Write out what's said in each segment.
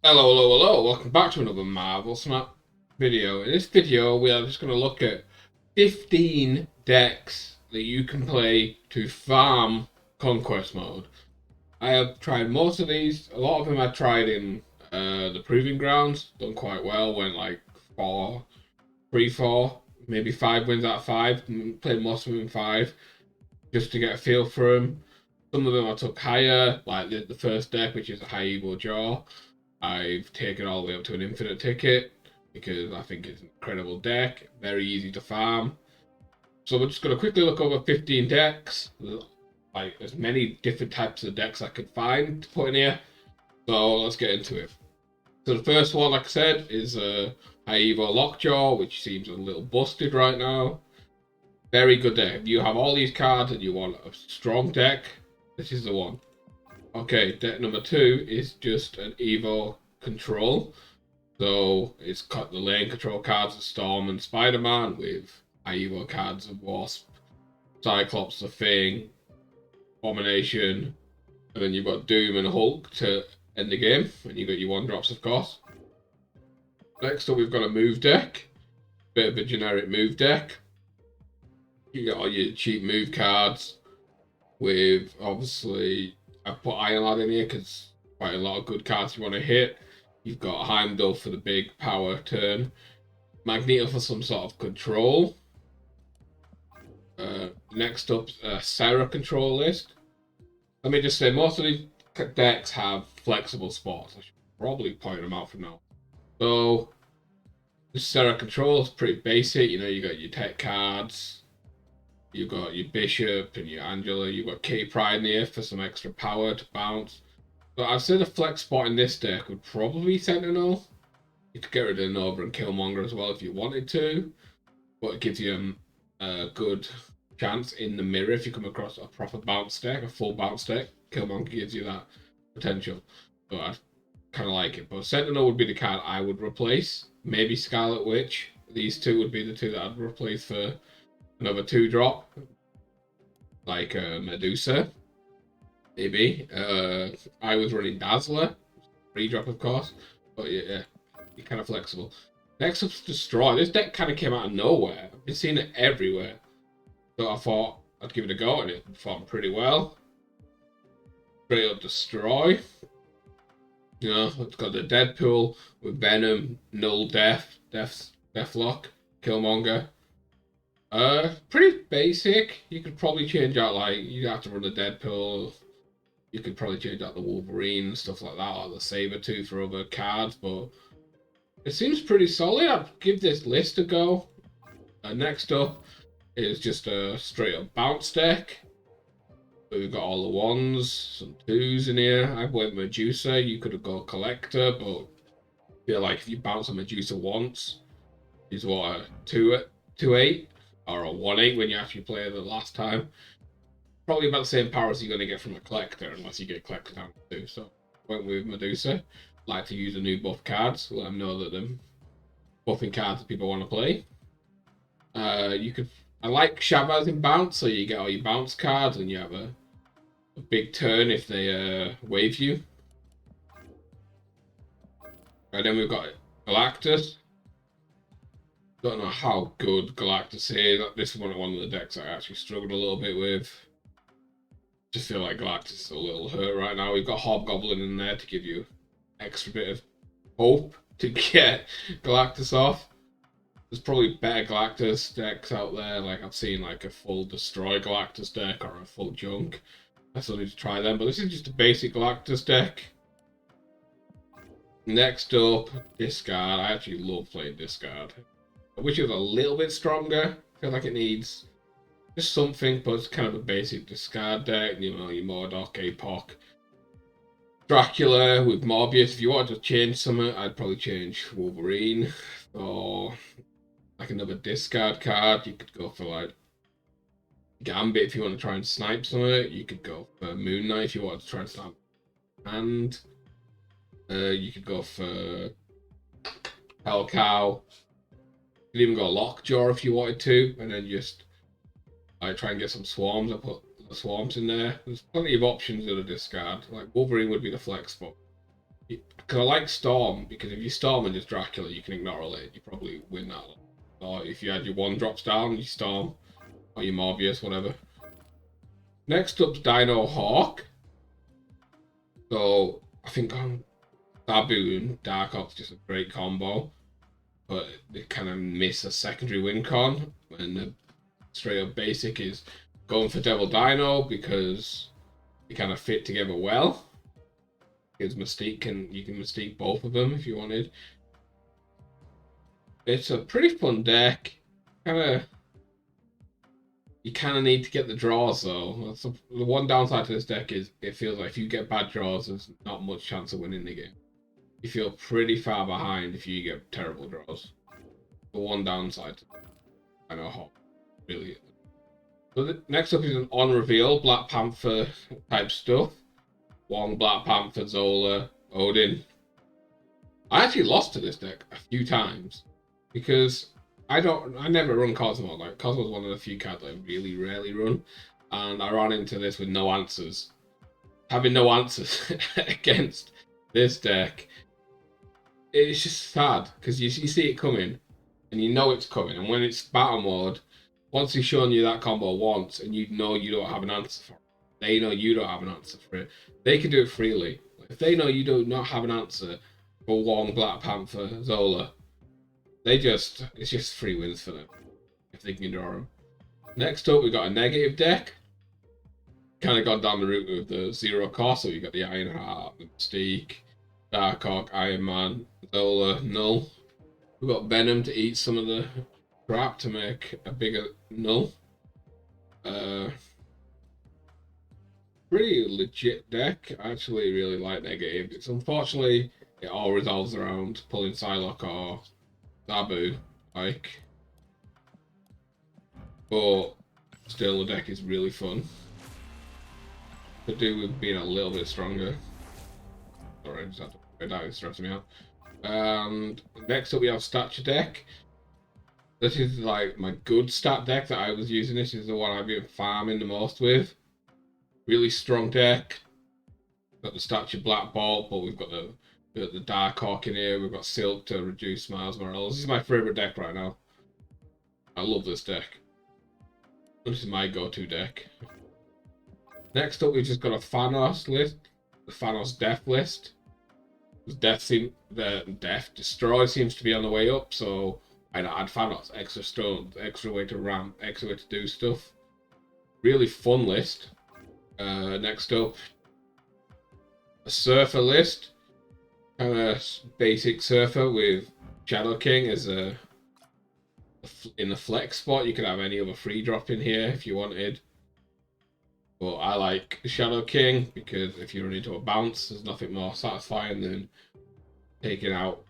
Hello, welcome back to another Marvel Snap video. In this video, we are just going to look at 15 decks that you can play to farm Conquest mode. I have tried most of these. A lot of them I tried in the Proving Grounds, done quite well, went like 4, 3, 4, maybe 5 wins out of 5. Played most of them in 5, just to get a feel for them. Some of them I took higher, like the first deck, which is a High Evil Jaw. I've taken all the way up to an infinite ticket because I think it's an incredible deck, very easy to farm. So we're just going to quickly look over 15 decks, like as many different types of decks I could find to put in here. So let's get into it. So the first one, like I said, is High Evo Lockjaw, which seems a little busted right now. Very good deck. If you have all these cards and you want a strong deck, this is the one. Okay, deck number 2 is just an Evo control. So it's got the lane control cards of Storm and Spider-Man with Evo cards of Wasp, Cyclops, the Thing, Abomination, and then you've got Doom and Hulk to end the game, and you've got your 1-drops, of course. Next up, we've got a move deck. Bit of a generic move deck. You got all your cheap move cards with, obviously, I put Iron Lad in here because quite a lot of good cards you want to hit. You've got Heimdall for the big power turn, Magneto for some sort of control. Next up, Sarah control list. Let me just say, most of these decks have flexible spots. I should probably point them out for now. So, this Sarah control is pretty basic. You know, you got your tech cards, you've got your Bishop and your Angela, you've got K Pride in here for some extra power to bounce. So I'd say the flex spot in this deck would probably be Sentinel. You could get rid of Nova and Killmonger as well if you wanted to, but it gives you a good chance in the mirror if you come across a proper bounce deck, a full bounce deck. Killmonger gives you that potential. So I kind of like it. But Sentinel would be the card I would replace. Maybe Scarlet Witch. These two would be the two that I'd replace for another 2-drop, like Medusa. Maybe. I was running Dazzler. 3-drop, of course. But yeah, you're kind of flexible. Next up's Destroy. This deck kind of came out of nowhere. I've been seeing it everywhere. So I thought I'd give it a go, and it performed pretty well. Straight up Destroy. You know, it's got the Deadpool with Venom, Null, Deathlock, Killmonger. Pretty basic. You could probably change out, like, you have to run the Deadpool. You could probably change out the Wolverine, stuff like that, or the Sabretooth for other cards, but it seems pretty solid. I'd give this list a go. Next up is just a straight up bounce deck. So we've got all the 1s, some 2s in here. I went Medusa. You could have gone Collector, but I feel like if you bounce a Medusa once, is what, a 2-8 or a 1-8 when you actually play it the last time. Probably about the same power as you're going to get from a Collector, unless you get Collector down to 2. So went with Medusa. Like to use the new buff cards, let them know that them buffing cards that people want to play. You could. I like Shabazz in bounce, so you get all your bounce cards and you have a big turn if they wave you. And then we've got Galactus. Don't know how good Galactus is. This is one of the decks I actually struggled a little bit with. Just feel like Galactus is a little hurt right now. We've got Hobgoblin in there to give you extra bit of hope to get Galactus off. There's probably better Galactus decks out there. Like I've seen like a full Destroy Galactus deck or a full Junk. I still need to try them, but this is just a basic Galactus deck. Next up, Discard. I actually love playing Discard. I wish it was a little bit stronger. I feel like it needs just something, but it's kind of a basic Discard deck. You know, your Mordock, Apoc, Dracula with Morbius. If you wanted to change something, I'd probably change Wolverine or like another discard card. You could go for like Gambit if you want to try and snipe something. You could go for Moon Knight if you wanted to try and snipe. And you could go for Hell Cow. You could even go Lockjaw if you wanted to, and then just like try and get some swarms. I put the swarms in there. There's plenty of options in a discard. Like Wolverine would be the flex spot. Because I like Storm, because if you Storm and just Dracula, you can ignore a lane. You probably win that. Or if you had your one drops down, you Storm, or your Morbius, whatever. Next up's Dino Hawk. So I think on Baboon, Dark Hawk's just a great combo, but they kind of miss a secondary win con, and the straight up basic is going for Devil Dino because they kind of fit together well. Because Mystique you can Mystique both of them if you wanted. It's a pretty fun deck. You kind of need to get the draws though. The one downside to this deck is it feels like if you get bad draws, there's not much chance of winning the game. You feel pretty far behind if you get terrible draws. The one downside, I know how really. So next up is an on reveal Black Panther type stuff. One Black Panther, Zola, Odin. I actually lost to this deck a few times because I never run Cosmo. Like Cosmo's one of the few cards I really rarely run, and I ran into this with no answers. Having no answers against this deck, it's just sad because you see it coming, and you know it's coming, and when it's battle mode, once he's shown you that combo once, and you know you don't have an answer for it, they know you don't have an answer for it. They can do it freely. If they know you do not have an answer for one Black Panther Zola, it's just free wins for them if they can draw them. Next up, we got a negative deck. Kind of gone down the route of the zero cost, so we got the Ironheart, the Mystique, Darkhawk, Iron Man, Zola, Null. We've got Venom to eat some of the crap to make a bigger Null. Pretty legit deck. I actually really like negative. It's unfortunately it all revolves around pulling Psylocke or Zabu, like. But still, the deck is really fun. Could do with being a little bit stronger. Sorry, I just had to put that, it's stressing me out. And next up we have Stature deck. This is like my good stat deck that I was using. This is the one I've been farming the most with. Really strong deck. Got the Stature Black Bolt, but we've got the Dark Hawk in here. We've got Silk to reduce Miles Morales. This is my favorite deck right now. I love this deck. This is my go-to deck. Next up, we've just got a Thanos list. The Thanos Death list. Death Destroy seems to be on the way up, so I'd add Thanos. Extra stones, extra way to ramp, extra way to do stuff. Really fun list. Next up, a Surfer list. Kind of basic Surfer with Shadow King as in the flex spot. You could have any other free drop in here if you wanted. But I like Shadow King because if you run into a bounce, there's nothing more satisfying than taking out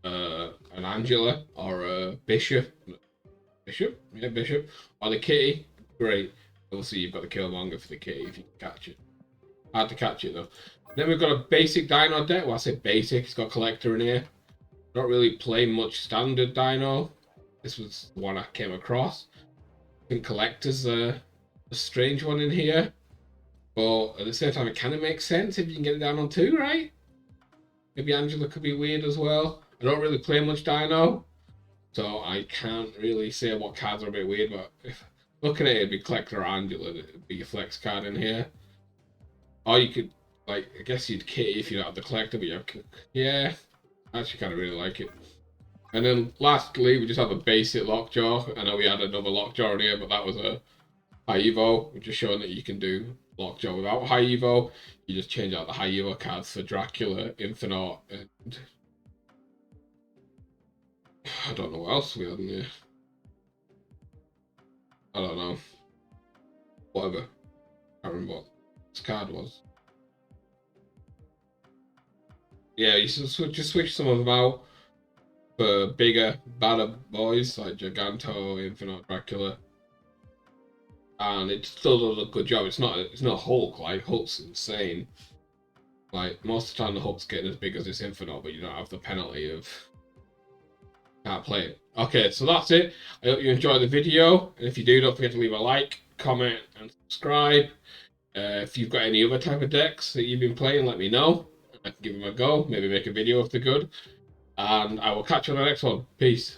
an Angela or a Bishop. Yeah, Bishop. Or the Kitty. Great. Obviously, you've got the Killmonger for the Kitty if you can catch it. Hard to catch it though. Then we've got a basic Dino deck. Well, I say basic, it's got Collector in here. Not really playing much standard Dino. This was the one I came across. I think Collector's a strange one in here. But at the same time, it kind of makes sense if you can get it down on 2, right? Maybe Angela could be weird as well. I don't really play much Dino, so I can't really say what cards are a bit weird, but if looking at it, it'd be Collector or Angela, it'd be your flex card in here. Or you could, like, I guess you'd Kitty if you don't have the Collector, but yeah, I actually kind of really like it. And then lastly, we just have a basic Lockjaw. I know we had another Lockjaw in here, but that was a High Evo. We're just showing that you can do Lockjaw without High Evo. You just change out the High Evo cards for Dracula, Infinite, and I don't know what else we had in here. I don't know. Whatever. I can't remember what this card was. Yeah, you should just switch some of them out for bigger, badder boys like Giganto, Infinite, Dracula. And it still does a good job. It's not Hulk. Like Hulk's insane. Like most of the time, the Hulk's getting as big as this Infinite, but you don't have the penalty of can't play it. Okay, so that's it. I hope you enjoyed the video, and if you do, don't forget to leave a like, comment, and subscribe. If you've got any other type of decks that you've been playing, let me know. I can give them a go, maybe make a video if they're good. And I will catch you on the next one. Peace.